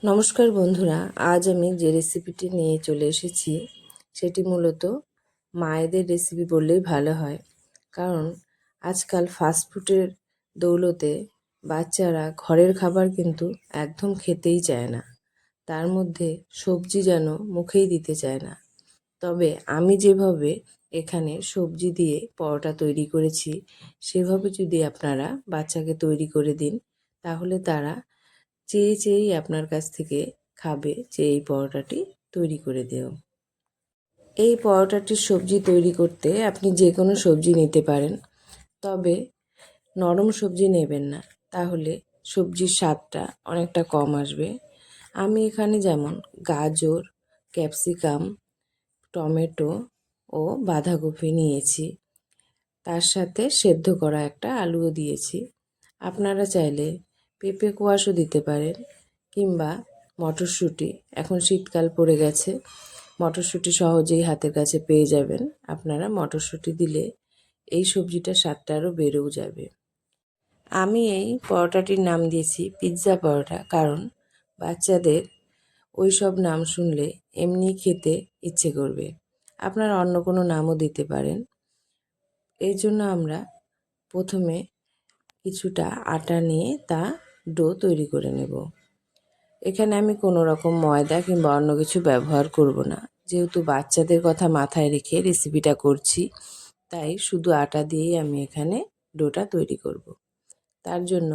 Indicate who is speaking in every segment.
Speaker 1: নমস্কার বন্ধুরা, আজ আমি যে রেসিপিটি নিয়ে চলে এসেছি সেটি মূলত মায়েদের রেসিপি বললেই ভালো হয়। কারণ আজকাল ফাস্টফুডের দৌলতে বাচ্চারা ঘরের খাবার কিন্তু একদম খেতেই চায় না, তার মধ্যে সবজি যেন মুখেই দিতে চায় না। তবে আমি যেভাবে এখানে সবজি দিয়ে পরোটা তৈরি করেছি সেভাবে যদি আপনারা বাচ্চাকে তৈরি করে দিন, তাহলে তারা চেয়ে চেয়েই আপনার কাছ থেকে খাবে যে এই পরোটাটি তৈরি করে দিও। এই পরোটাটির সবজি তৈরি করতে আপনি যে কোনো সবজি নিতে পারেন, তবে নরম সবজি নেবেন না, তাহলে সবজির স্বাদটা অনেকটা কম আসবে। আমি এখানে যেমন গাজর, ক্যাপসিকাম, টমেটো ও বাঁধাকপি নিয়েছি, তার সাথে সেদ্ধ করা একটা আলুও দিয়েছি। আপনারা চাইলে পেঁপে কোয়াশও দিতে পারেন, কিংবা মটরশুঁটি, এখন শীতকাল পড়ে গেছে, মটরশুঁটি সহজেই হাতের কাছে পেয়ে যাবেন। আপনারা মটরশুঁটি দিলে এই সবজিটার স্বাদটা আরও বেড়েও যাবে। আমি এই পরোটাটির নাম দিয়েছি পিৎজা পরোটা, কারণ বাচ্চাদের ওই সব নাম শুনলে এমনি খেতে ইচ্ছে করবে। আপনারা অন্য কোনো নামও দিতে পারেন। এই জন্য আমরা প্রথমে কিছুটা আটা নিয়ে তা ডো তৈরি করে নেব। এখানে আমি কোনো রকম ময়দা কিংবা অন্য কিছু ব্যবহার করব না, যেহেতু বাচ্চাদের কথা মাথায় রেখে রেসিপিটা করছি, তাই শুধু আটা দিয়েই আমি এখানে ডোটা তৈরি করব। তার জন্য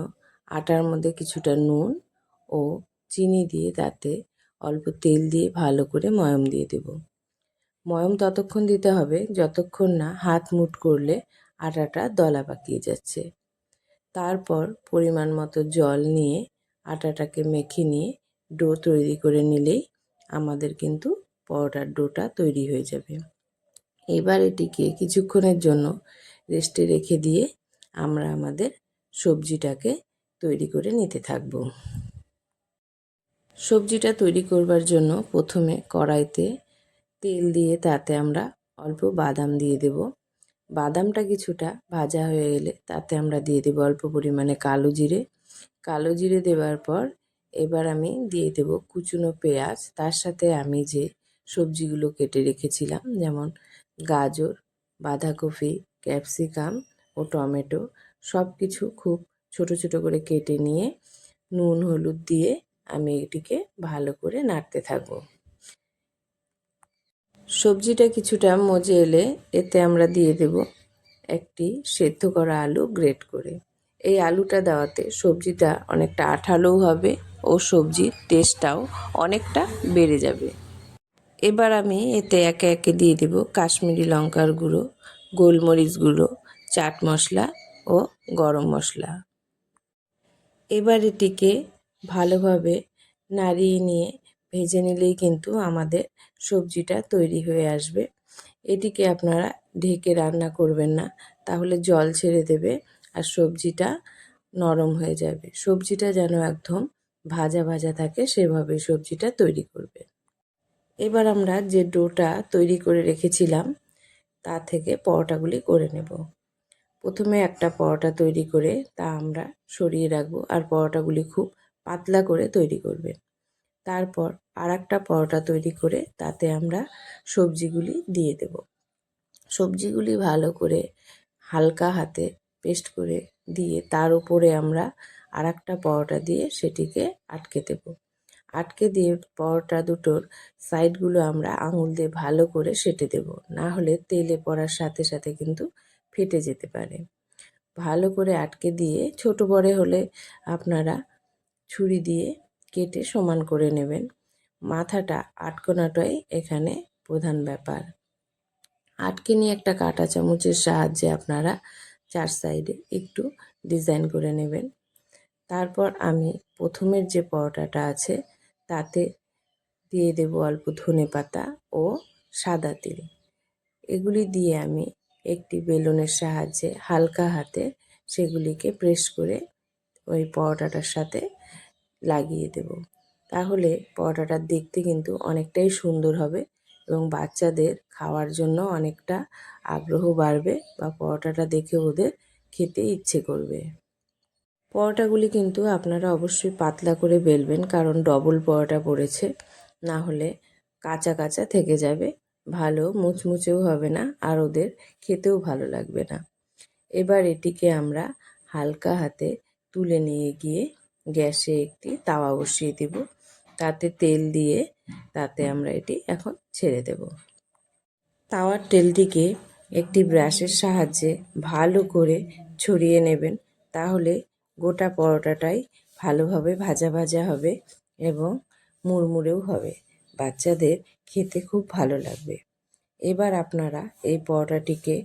Speaker 1: আটার মধ্যে কিছুটা নুন ও চিনি দিয়ে তাতে অল্প তেল দিয়ে ভালো করে ময়াম দিয়ে দেব। ময়াম ততক্ষণ দিতে হবে যতক্ষণ না হাত মুঠ করলে আটাটা দলা পাকিয়ে যাচ্ছে। তারপর পরিমাণ মতো জল নিয়ে আটাটাকে মেখে নিয়ে ডো তৈরি করে নিলেই আমাদের কিন্তু পরোটার ডোটা তৈরি হয়ে যাবে। এবার এটিকে কিছুক্ষণের জন্য রেস্টে রেখে দিয়ে আমরা আমাদের সবজিটাকে তৈরি করে নিতে থাকব। সবজিটা তৈরি করবার জন্য প্রথমে কড়াইতে তেল দিয়ে তাতে আমরা অল্প বাদাম দিয়ে দেব। বাদামটা কিছুটা ভাজা হয়ে এলে তাতে আমরা দিয়ে দেব অল্প পরিমাণে কালো জিরে। কালো জিরে দেওয়ার পর এবার আমি দিয়ে দেব কুচনো পেঁয়াজ, তার সাথে আমি যে সবজিগুলো কেটে রেখেছিলাম, যেমন গাজর, বাঁধাকপি, ক্যাপসিকাম ও টমেটো, সব কিছু খুব ছোট ছোট করে কেটে নিয়ে নুন হলুদ দিয়ে আমি এটিকে ভালো করে নাড়তে থাকবো। সবজিটা কিছুটা মজে এলে এতে আমরা দিয়ে দেব একটি সেদ্ধ করা আলু গ্রেট করে। এই আলুটা দেওয়াতে সবজিটা অনেকটা আঠালোও হবে ও সবজির টেস্টটাও অনেকটা বেড়ে যাবে। এবার আমি এতে একে একে দিয়ে দেব কাশ্মীরি লঙ্কার গুঁড়ো, গোলমরিচ গুঁড়ো, চাট মশলা ও গরম মশলা। এবার এটিকে ভালোভাবে নাড়িয়ে নিয়ে ভেজে নিলেই কিন্তু আমাদের সবজিটা তৈরি হয়ে আসবে। এটিকে আপনারা ঢেকে রান্না করবেন না, তাহলে জল ছেড়ে দেবে আর সবজিটা নরম হয়ে যাবে। সবজিটা যেন একদম ভাজা ভাজা থাকে সেভাবে সবজিটা তৈরি করবে। এবার আমরা যে ডোটা তৈরি করে রেখেছিলাম তা থেকে পরোটাগুলি করে নেব। প্রথমে একটা পরোটা তৈরি করে তা আমরা সরিয়ে রাখবো, আর পরোটাগুলি খুব পাতলা করে তৈরি করবেন। তারপর আরেকটা পরোটা তৈরি করে তাতে আমরা সবজিগুলি দিয়ে দেব। সবজিগুলি ভালো করে হালকা হাতে পেস্ট করে দিয়ে তার উপরে আমরা আরেকটা পরোটা দিয়ে সেটিকে আটকে দেব। আটকে দিয়ে পরোটা দুটোর সাইডগুলো আমরা আঙুল দিয়ে ভালো করে সেঁটে দেব, না হলে তেলে পড়ার সাথে সাথে কিন্তু ফেটে যেতে পারে। ভালো করে আটকে দিয়ে ছোট বড় হলে আপনারা ছুরি দিয়ে কেটে সমান করে নেবেন। মাথাটা আটকানোটাই এখানে প্রধান ব্যাপার। আটকে নিয়ে একটা কাঁটা চামচের সাহায্যে আপনারা চার সাইডে একটু ডিজাইন করে নেবেন। তারপর আমি প্রথমের যে পরোটাটা আছে তাতে দিয়ে দেব অল্প ধনেপাতা ও সাদা তিল। এগুলি দিয়ে আমি একটি বেলুনের সাহায্যে হালকা হাতে সেগুলিকে প্রেস করে ওই পরোটাটার সাথে লাগিয়ে দেব। তাহলে পরোটাটা দেখতে কিন্তু অনেকটাই সুন্দর হবে এবং বাচ্চাদের খাওয়ার জন্য অনেকটা আগ্রহ বাড়বে বা পরোটাটা দেখে ওদের খেতে ইচ্ছে করবে। পরোটাগুলি কিন্তু আপনারা অবশ্যই পাতলা করে বেলবেন, কারণ ডবল পরোটা পড়েছে, না হলে কাঁচা কাঁচা থেকে যাবে, ভালো মুচমুচেও হবে না আর ওদের খেতেও ভালো লাগবে না। এবার এটিকে আমরা হালকা হাতে তুলে নিয়ে গিয়ে গ্যাসে একটি তাওয়া বসিয়ে দেব, তাতে তেল দিয়ে তাতে আমরা এটি এখন ছেড়ে দেব। তাওয়ার তেলটিকে একটি ব্রাশের সাহায্যে ভালো করে ছড়িয়ে নেবেন, তাহলে গোটা পরোটাটাই ভালোভাবে ভাজা ভাজা হবে এবং মুড়মুড়েও হবে, বাচ্চাদের খেতে খুব ভালো লাগবে। এবার আপনারা এই পরোটাটিকে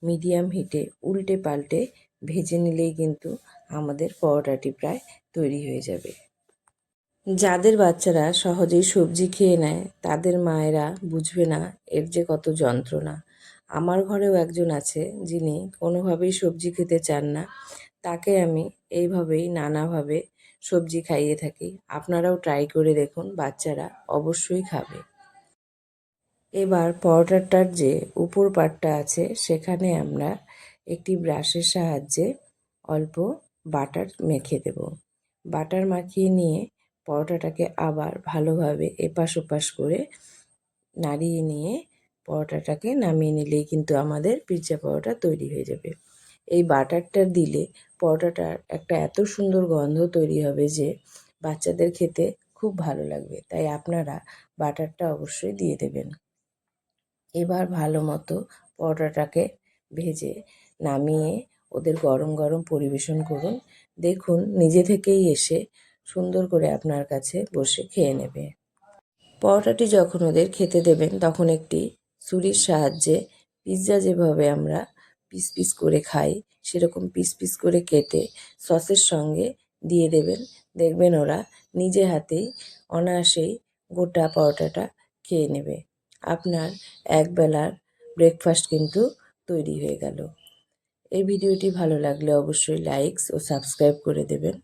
Speaker 1: মিডিয়াম হিটে উল্টে পাল্টে ভেজে নিলেই কিন্তু আমাদের পরোটাটি প্রায় তৈরি হয়ে যাবে। যাদের বাচ্চারা সহজেই সবজি খেয়ে নেয় তাদের মায়েরা বুঝবে না এর যে কত যন্ত্রণা। আমার ঘরেও একজন আছে যিনি কোনোভাবেই সবজি খেতে চান না, তাকে আমি এইভাবেই নানাভাবে সবজি খাইয়ে থাকি। আপনারাও ট্রাই করে দেখুন, বাচ্চারা অবশ্যই খাবে। এবার পরোটাটার যে উপর পাটটা আছে সেখানে আমরা একটি ব্রাশের সাহায্যে অল্প বাটার মেখে দেব। বাটার মাখিয়ে নিয়ে পরোটাটাকে আবার ভালোভাবে এপাশ ওপাশ করে নাড়িয়ে নিয়ে পরোটাটাকে নামিয়ে নিলেই কিন্তু আমাদের পিৎজা পরোটা তৈরি হয়ে যাবে। এই বাটারটা দিলে পরোটাটার একটা এত সুন্দর গন্ধ তৈরি হবে যে বাচ্চাদের খেতে খুব ভালো লাগবে, তাই আপনারা বাটারটা অবশ্যই দিয়ে দেবেন। এবার ভালো মতো পরোটাটাকে ভেজে নামিয়ে ওদের গরম গরম পরিবেশন করুন। দেখুন নিজে থেকেই এসে সুন্দর করে আপনার কাছে বসে খেয়ে নেবে। পরোটাটি যখন ওদের খেতে দেবেন তখন একটি ছুরির সাহায্যে পিৎজা যেভাবে আমরা পিস পিস করে খাই সেরকম পিস পিস করে কেটে সসের সঙ্গে দিয়ে দেবেন। দেখবেন ওরা নিজে হাতেই অনায়াসেই গোটা পরোটাটা খেয়ে নেবে। আপনার একবেলার ব্রেকফাস্ট কিন্তু তৈরি হয়ে গেল। এই ভিডিওটি ভালো লাগলে অবশ্যই লাইকস ও সাবস্ক্রাইব করে দেবেন।